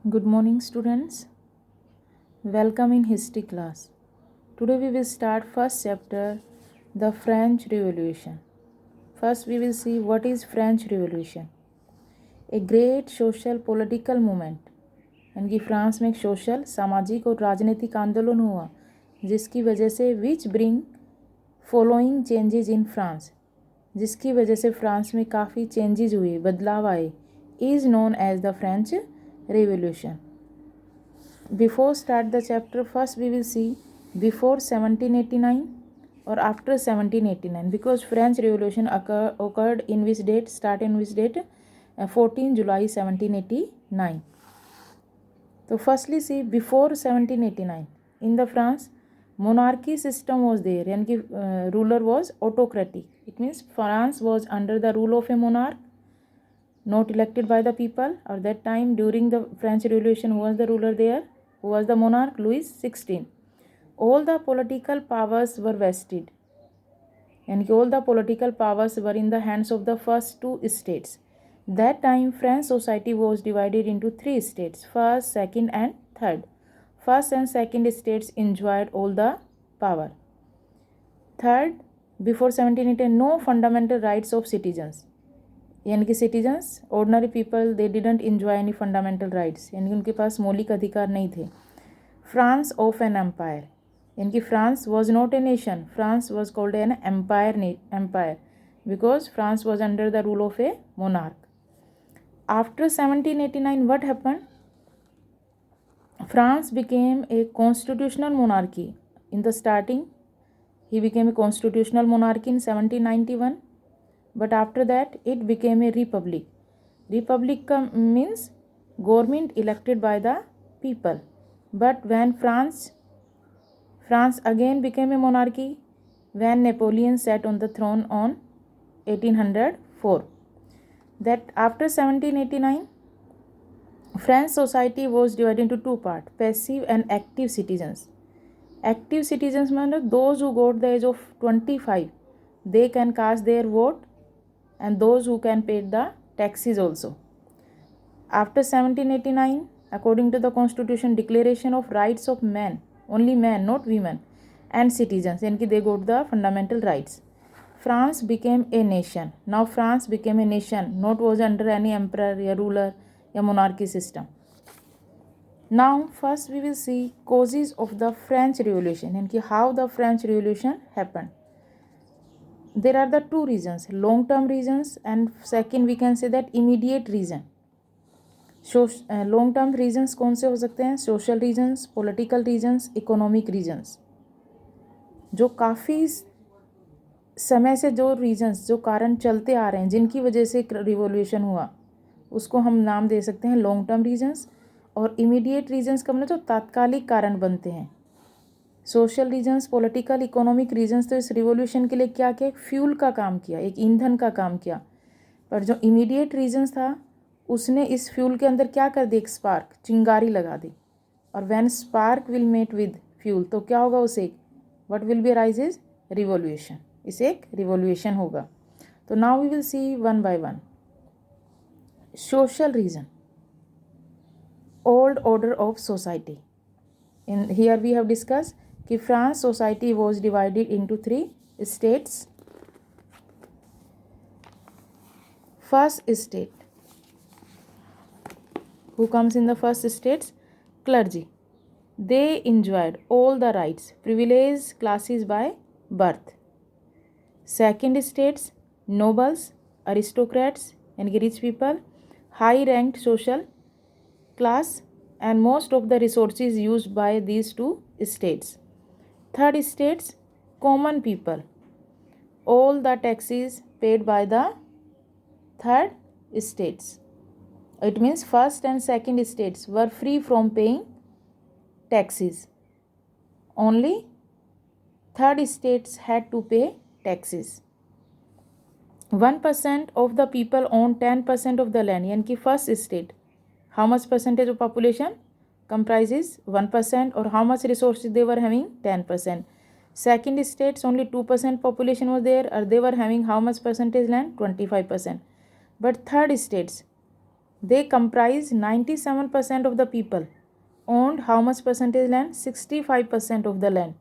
Good morning, students. Welcome in history class. Today we will start first chapter, the French Revolution. First we will see what is French Revolution. A great social political movement यानी कि France में एक social सामाजिक और राजनीतिक आंदोलन हुआ जिसकी वजह से विच bring following changes in France, जिसकी वजह से फ्रांस में काफ़ी चेंजेस हुए, बदलाव आए, is known as the French revolution. Before start the chapter, first we will see before 1789 or after 1789, because French Revolution occurred in which date, start in which date, 14 July 1789. So firstly see before 1789 in the France monarchy system was there, यानी कि ruler was autocratic. It means France was under the rule of a monarch, not elected by the people. At that time during the French Revolution, who was the ruler there? Who was the monarch? Louis XVI. All the political powers were vested, and all the political powers were in the hands of the first two states. That time French society was divided into three states: first, second and third. First and second states enjoyed all the power. Third, before 1789, no fundamental rights of citizens, यानी कि citizens ordinary people they didn't enjoy any fundamental rights, यानी कि उनके पास मौलिक अधिकार नहीं थे. France of N empire, यानी कि France was not a nation, France was called an empire because France was under the rule of a monarch. After 1789 what happened? France became a constitutional monarchy. In the starting, he became a constitutional monarchy in 1791. But after that it became a republic. Republic means government elected by the people. But when France again became a monarchy when Napoleon sat on the throne on 1804. That after 1789 French society was divided into two parts: passive and active citizens. Active citizens mean those who got the age of 25, they can cast their vote, and those who can pay the taxes also. After 1789, according to the Constitution, Declaration of Rights of Men, only men, not women, and citizens, and they got the fundamental rights. France became a nation. Now France became a nation, not was under any emperor or ruler or monarchy system. Now first we will see causes of the French Revolution, and how the French Revolution happened. There are the two reasons, long term reasons, and second we can say that immediate reason. Long term reasons कौन से हो सकते हैं? Social reasons, political reasons, economic reasons. जो काफ़ी समय से जो रीजन्स, जो कारण चलते आ रहे हैं, जिनकी वजह से रिवॉल्यूशन हुआ, उसको हम नाम दे सकते हैं लॉन्ग टर्म रीजन्स. और इमीडिएट रीजन्स का मतलब जो तात्कालिक कारण बनते हैं. Social reasons, political, economic reasons तो इस रिवॉल्यूशन के लिए क्या किया? एक फ्यूल का काम किया, एक ईंधन का काम किया. पर जो इमीडिएट रीजन्स था उसने इस फ्यूल के अंदर क्या कर दी? एक स्पार्क, चिंगारी लगा दी. और when spark will met with fuel तो क्या होगा उसे? What will be rise is revolution. इसे एक रिवॉल्यूशन होगा. तो now we will see one by one. Social reason, old order of society. In here we have discuss कि France society was divided into three states. First state, who comes in the first states? Clergy. They enjoyed all the rights, privileged classes by birth. Second states, nobles, aristocrats and rich people, high ranked social class, and most of the resources used by these two states. Third states, common people, all the taxes paid by the third states. It means first and second states were free from paying taxes. Only third states had to pay taxes. 1% of the people own 10% of the land. यानी कि first state, how much percentage of population comprises 1%, or how much resources they were having? 10%. Second states only 2% population was there, or they were having how much percentage land? 25%. But third states They comprise 97% of the people. Owned how much percentage land? 65% of the land.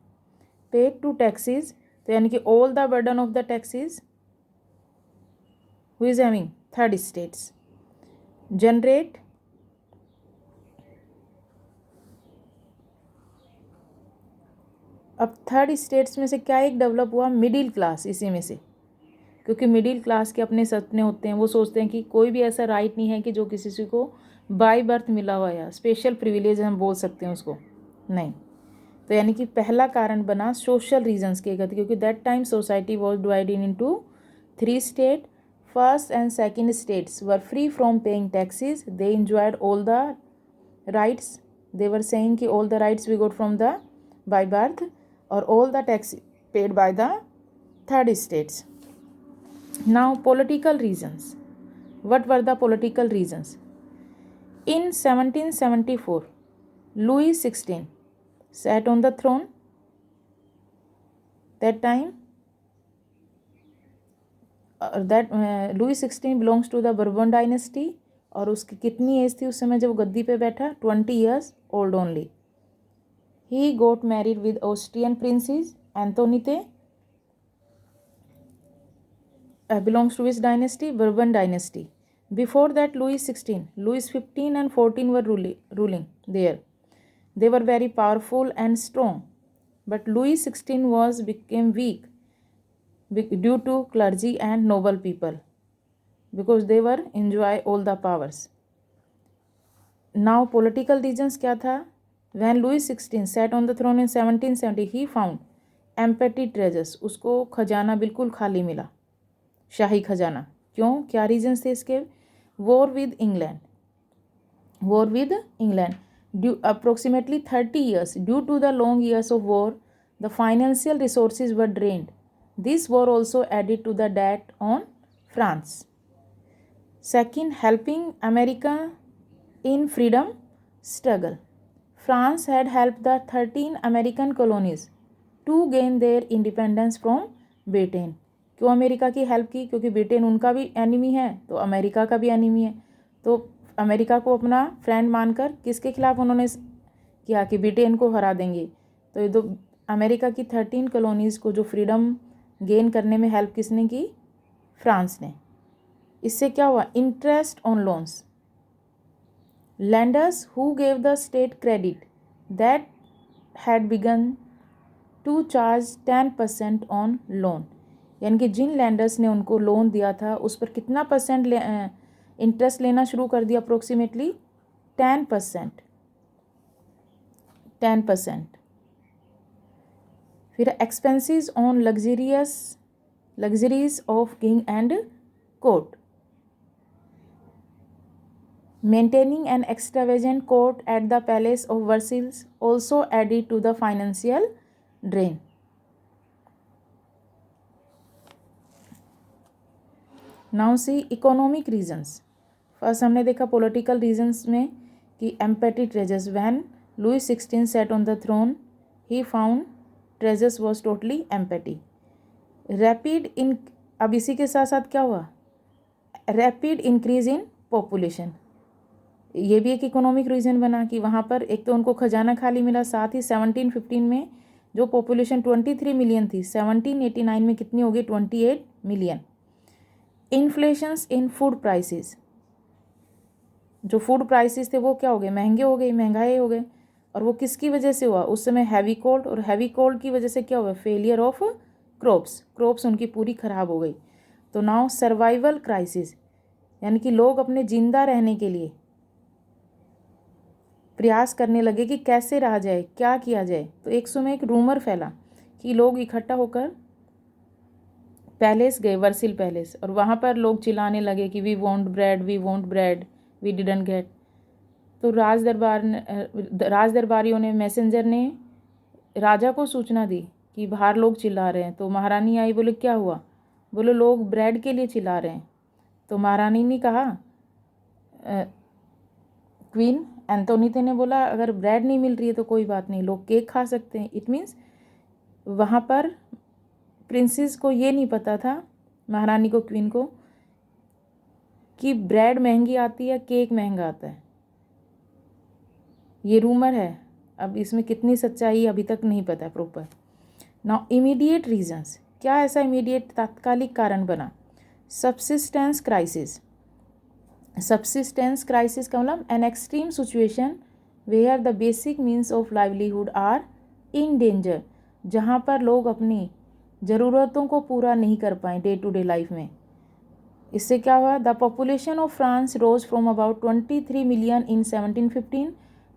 Paid to taxes, तो यानी कि all the burden of the taxes who is having? Third states. Generate अब third states में से क्या एक develop हुआ? Middle class इसी में से, क्योंकि मिडिल क्लास के अपने सपने होते हैं, वो सोचते हैं कि कोई भी ऐसा राइट नहीं है कि जो किसी को बाय बर्थ मिला हुआ या स्पेशल प्रिविलेज हम बोल सकते हैं उसको, नहीं। तो यानी कि पहला कारण बना सोशल रीजंस के गति, क्योंकि that time society was divided into 3 state. First and second states were free from paying taxes. They enjoyed all the rights. They were saying कि all the rights we got from the by birth और all the tax paid by the third states. Now political reasons. What were the political reasons? In 1774, Louis XVI sat on the throne. That time, Louis XVI belongs to the Bourbon dynasty. और उसकी कितनी as थी उस समय जब गद्दी पे बैठा? 20 years old only. He got married with Austrian princess Antoinette. Belongs to which dynasty? Bourbon dynasty. Before that, Louis XVI, Louis XV and XIV were ruling there. They were very powerful and strong. But Louis XVI became weak due to clergy and noble people, because they were enjoy all the powers. Now political reasons क्या था? When Louis XVI sat on the throne in 1770, he found empty treasures. उसको खजाना बिल्कुल खाली मिला, शाही खजाना. क्यों? क्या रीजंस थे इसके? War with England. War with England due approximately 30 years. Due to the long years of war the financial resources were drained. This war also added to the debt on France. Second, helping America in freedom struggle. France had helped the 13 American colonies to gain their independence from Britain. क्यों America की help की? क्योंकि Britain उनका भी enemy है तो America का भी एनिमी है, तो अमेरिका को अपना फ्रेंड मानकर किसके खिलाफ उन्होंने किया कि ब्रिटेन को हरा देंगे. तो ये दो अमेरिका की 13 कॉलोनीज़ को जो फ्रीडम गेन करने में हेल्प किसने की? फ्रांस ने. इससे क्या हुआ? Interest on loans. Lenders who gave the state credit that had begun to charge 10% on loan. यानी कि जिन लैंडर्स ने उनको लोन दिया था उस पर कितना परसेंट इंटरेस्ट लेना शुरू कर दिया? अप्रोक्सीमेटली 10%. 10%. फिर expenses on luxuries of king and court. Maintaining an extravagant court at the Palace of Versailles also added to the financial drain. Now see economic reasons. First हमने देखा political reasons में कि empty treasures. When Louis XVI sat on the throne, he found treasures was totally empty. अब इसी के साथ साथ क्या हुआ? Rapid increase in population. ये भी एक इकोनॉमिक रीज़न बना कि वहाँ पर एक तो उनको खजाना खाली मिला, साथ ही 1715 में जो पॉपुलेशन 23 मिलियन थी, 1789 में कितनी हो गई? 28 million. Inflations in food prices. जो फूड प्राइसेस थे वो क्या हो गए? महंगे हो गए, महंगाई हो गए. और वो किसकी वजह से हुआ? उस समय हैवी कोल्ड, और हैवी कोल्ड की वजह से क्या हुआ? फेलियर ऑफ क्रॉप्स उनकी पूरी ख़राब हो गई. तो नाउ सर्वाइवल क्राइसिस, यानी कि लोग अपने जिंदा रहने के लिए प्रयास करने लगे कि कैसे रहा जाए, क्या किया जाए. तो एक समय एक रूमर फैला कि लोग इकट्ठा होकर पैलेस गए, वर्सिल पैलेस, और वहाँ पर लोग चिल्लाने लगे कि we want bread, we didn't get. तो राज दरबारियों ने, मैसेंजर ने राजा को सूचना दी कि बाहर लोग चिल्ला रहे हैं. तो महारानी आई, बोले क्या हुआ? बोले लोग ब्रेड के लिए चिल्ला रहे हैं. तो महारानी ने कहा, क्वीन एंटोनीते ने बोला अगर ब्रेड नहीं मिल रही है तो कोई बात नहीं, लोग केक खा सकते हैं. इट मीन्स वहाँ पर प्रिंसेस को ये नहीं पता था, महारानी को, क्वीन को, कि ब्रेड महंगी आती है, केक महंगा आता है। ये रूमर है, अब इसमें कितनी सच्चाई अभी तक नहीं पता है प्रॉपर। नाउ इमीडिएट रीजंस, क्या ऐसा इमीडिएट तात्कालिक कारण बना? Subsistence crisis. सब्सिस्टेंस क्राइसिस का मतलब an extreme situation where the basic means of livelihood are in danger, जहाँ पर लोग अपनी ज़रूरतों को पूरा नहीं कर पाए डे टू डे लाइफ में। इससे क्या हुआ? The population of France rose from about 23 million in 1715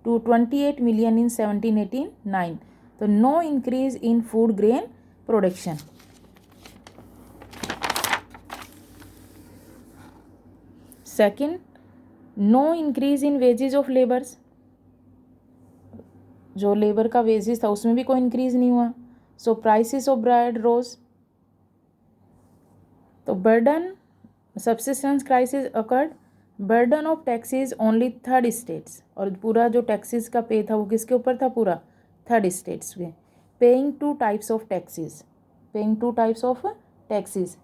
to 28 million in 1789। तो no increase in food grain production. Second, no increase in wages of labours, जो लेबर का वेजेस था उसमें भी कोई इंक्रीज नहीं हुआ। So prices of bread rose. तो burden, subsistence crisis occurred, burden of taxes only third states, और पूरा जो टैक्सेस का पे था वो किसके ऊपर था? पूरा थर्ड स्टेट्स के। Paying two types of taxes, paying two types of taxes.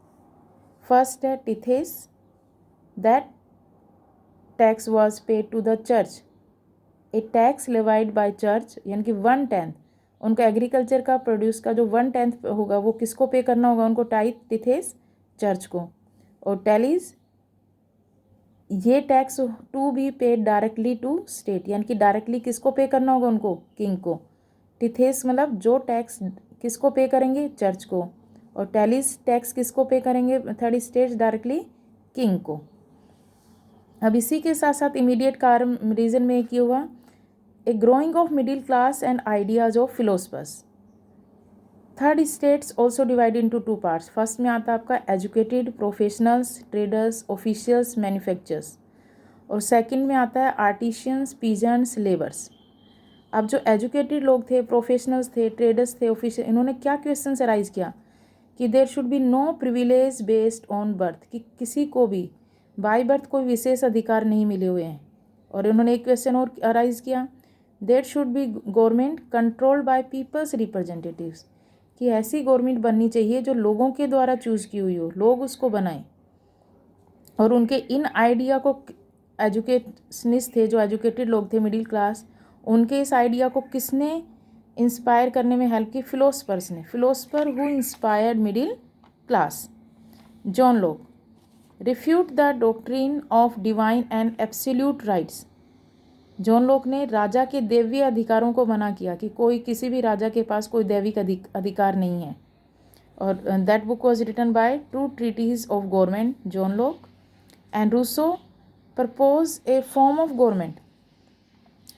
First है tithes, that tax was paid to the church. A tax levied by church, यानी कि 1/10 उनका एग्रीकल्चर का प्रोड्यूस का जो 1/10 होगा वो किसको पे करना होगा? उनको टाइथ टिथेस, चर्च को। और टैलीज, ये tax to be paid directly to state, यानी कि डायरेक्टली किसको पे करना होगा? उनको, किंग को। टिथेस मतलब जो टैक्स किसको पे करेंगे? चर्च को। और टैलीज टैक्स किसको पे करेंगे? थर्ड स्टेट डायरेक्टली किंग को। अब इसी के साथ साथ इमीडिएट कारण रीजन में एक ये हुआ, a growing of middle class and ideas of philosophers. Third states also divide into two parts. First में आता है आपका educated professionals, traders, officials, manufacturers. और सेकंड में आता है आर्टिशियंस, पीजेंट्स, लेबर्स। अब जो एजुकेटेड लोग थे, प्रोफेशनल्स थे, ट्रेडर्स थे, ऑफिशियल, इन्होंने क्या क्वेश्चन अराइज किया कि there should be no privilege based on birth, कि किसी को भी बाय बर्थ कोई विशेष अधिकार नहीं मिले हुए हैं। और उन्होंने एक क्वेश्चन और अराइज किया, there should be government controlled by people's representatives, कि ऐसी गवर्नमेंट बननी चाहिए जो लोगों के द्वारा चूज की हुई हो, लोग उसको बनाएं। और उनके इन आइडिया को एजुकेशनिस्ट थे, जो एजुकेटेड लोग थे, मिडिल क्लास, उनके इस आइडिया को किसने इंस्पायर करने में हेल्प की? फिलोसफर्स ने। Philosopher who inspired middle class, John Locke. Refute the doctrine of divine and absolute rights, John Locke ने राजा के दैवीय अधिकारों को मना किया कि कोई किसी भी राजा के पास कोई दैविक अधिकार नहीं है। और that book was written by two treatises of government, John Locke and Rousseau propose a form of government.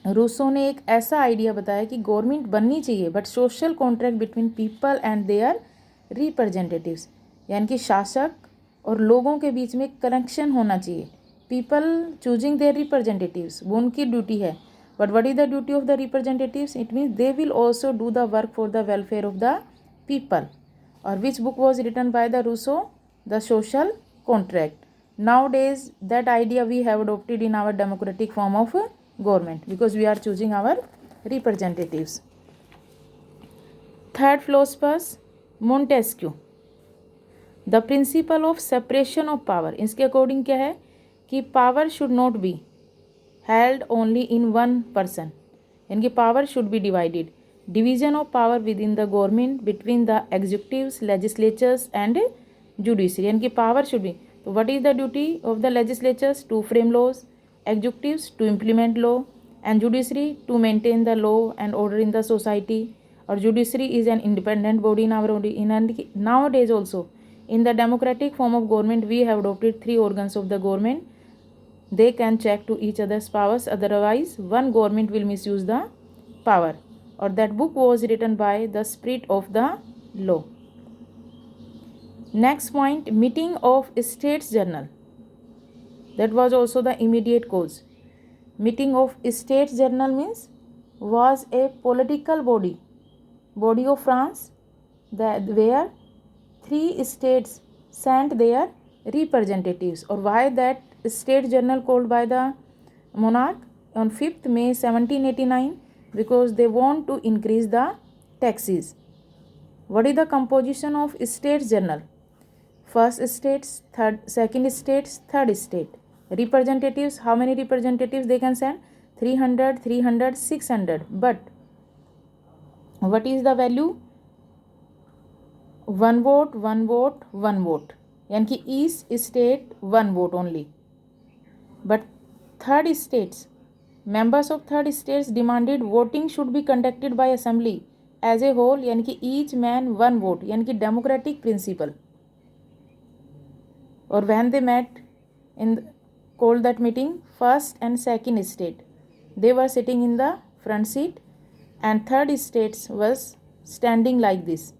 Rousseau ने एक ऐसा आइडिया बताया कि गवर्नमेंट बननी चाहिए but social contract between people and their representatives, यानी कि शासक और लोगों के बीच में कनेक्शन होना चाहिए। पीपल चूजिंग देयर रिप्रेजेंटेटिव्स, वो उनकी ड्यूटी है, but what is the duty of the representatives? It means they will also do the work for the welfare of the people. और which book was written by the Rousseau? The social contract. Nowadays that idea we have adopted in our democratic form of government because we are choosing our representatives. Third philosophers, Montesquieu, the principle of separation of power. इसके according क्या है कि power should not be held only in one person, यानी कि power should be divided. Division of power with in the government between the executives, legislatures and judiciary, यानी कि power should be. तो what is the duty of the legislatures? To frame laws, executives to implement law, and judiciary to maintain the law and order in the society. Or judiciary is an independent body in our nowadays also in the democratic form of government we have adopted 3 organs of the government. They can check to each other's powers, otherwise one government will misuse the power. Or that book was written by the spirit of the law. Next point, meeting of States General. That was also the immediate cause. Meeting of States General means was a political body of France, that where 3 states sent their representatives. Or why that State General called by the monarch on 5th May 1789? Because they want to increase the taxes. What is the composition of States General? First states, second states, third state. Representatives, how many representatives they can send? 300, 300, 600. But what is the value? 1 vote, 1 vote, 1 vote. यानी कि each state 1 vote only. But third states, members of third states demanded voting should be conducted by assembly as a whole, यानी कि each man 1 vote, यानी कि democratic principle. Or when they met called that meeting, first and second state, they were sitting in the front seat and third states was standing like this.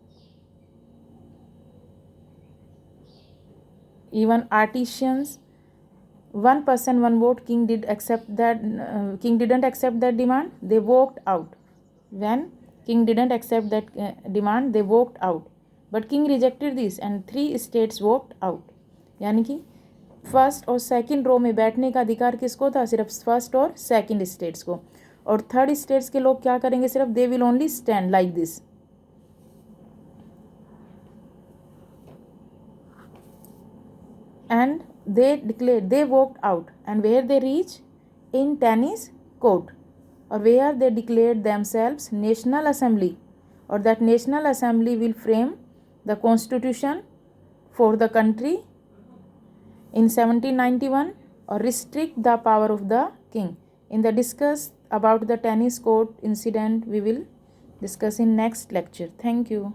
Even artisans, 1 person 1 vote. King didn't accept that demand. They walked out. When king didn't accept that demand, they walked out. But king rejected this and 3 states walked out. यानी कि first और second row में बैठने का अधिकार किसको था? सिर्फ फर्स्ट और सेकंड स्टेट्स को. और थर्ड स्टेट्स के लोग क्या करेंगे? सिर्फ they will only stand like this. And they walked out, and where they reached? In tennis court, or where they declared themselves National Assembly, or that National Assembly will frame the constitution for the country in 1791 or restrict the power of the king. In the discuss about the tennis court incident, we will discuss in next lecture. Thank you.